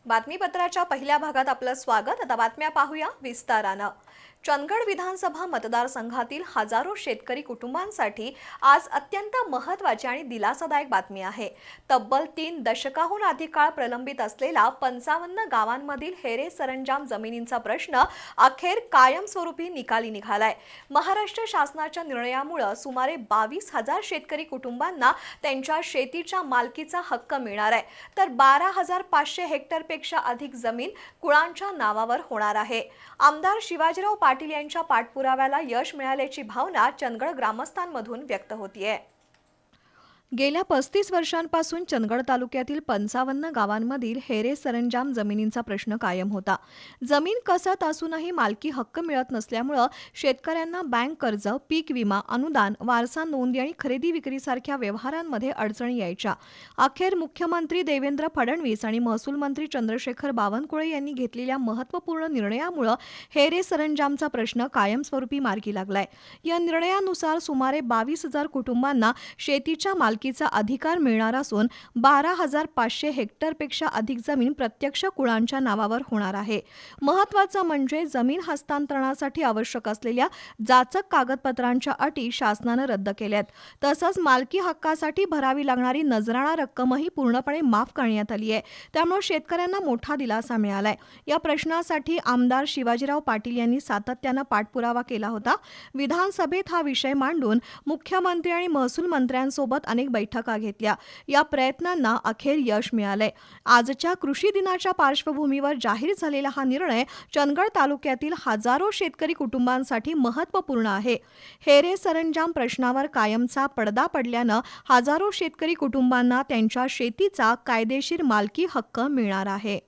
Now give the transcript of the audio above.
बातमीपत्राच्या पहिल्या भागात आपलं स्वागत। आता बातम्या पाहूया विस्तारानं। चंदगड विधानसभा मतदारसंघातील हजारो शेतकरी कुटुंबांसाठी आज अत्यंत महत्त्वाची आणि दिलासादायक बातमी आहे। तब्बल 3 दशकाहून अधिक काळ प्रलंबित असलेला 55 गावांमधील हेरे सरंजाम जमिनींचा प्रश्न अखेर कायमस्वरूपी निकाली निघालाय। महाराष्ट्र शासनाच्या निर्णयामुळे सुमारे 22,000 शेतकरी कुटुंबांना त्यांच्या शेतीच्या मालकीचा हक्क मिळणार आहे, तर 12,500 हेक्टरपेक्षा अधिक जमीन कुळांच्या नावावर होणार आहे। आमदार शिवाजीराव पाटील यांच्या पाठपुराव्याला यश मिळाल्याची भावना चंदगड ग्रामस्थांमधून व्यक्त होतीये। गेल्या 35 वर्षांपासून चंदगड तालुक्यातील 55 गावांमधील हेरे सरंजाम जमिनींचा प्रश्न कायम होता। जमीन कसत असूनही मालकी हक्क मिळत नसल्यामुळे शेतकऱ्यांना बँक कर्ज, पीक विमा, अनुदान, वारसा नोंदणी आणि खरेदी विक्रीसारख्या व्यवहारांमध्ये अडचणी यायच्या। अखेर मुख्यमंत्री देवेंद्र फडणवीस आणि महसूल मंत्री चंद्रशेखर बावनकुळे यांनी घेतलेल्या महत्त्वपूर्ण निर्णयामुळे हेरे सरंजामचा प्रश्न कायमस्वरूपी मार्गी लागलाय। या निर्णयानुसार सुमारे 22,000 कुटुंबांना शेतीच्या मालकीचा अधिकार मिळणार असून 12,500 हेक्टरपेक्षा अधिक जमीन प्रत्यक्ष कुळांच्या नावावर होणार आहे। महत्त्वाचं म्हणजे जमीन हस्तांतरणासाठी आवश्यक असलेल्या जाचक कागदपत्रांच्या अटी शासनाने रद्द केल्यात। तसंच मालकी हक्कासाठी भरावी लागणारी नजराणा रक्कमही पूर्णपणे माफ करण्यात आली आहे। त्यामुळे शेतकऱ्यांना मोठा दिलासा मिळालाय। या प्रश्नासाठी आमदार शिवाजीराव पाटील यांनी सातत्याने पाठपुरावा केला होता। विधानसभेत हा विषय मांडून मुख्यमंत्री आणि महसूल मंत्र्यांसोबत अनेक बैठका घेतल्या। या प्रयत्नांना अखेर यश मिळाले। आजच्या कृषी दिनाच्या पार्श्वभूमीवर जाहीर झालेला हा निर्णय चंदगड तालुक्यातील हजारो शेतकरी कुटुंबांसाठी महत्त्वपूर्ण आहे। हेरे सरंजाम प्रश्नावर कायमचा पडदा पडल्यानं हजारो शेतकरी कुटुंबांना त्यांच्या शेतीचा कायदेशीर मालकी हक्क मिळणार आहे।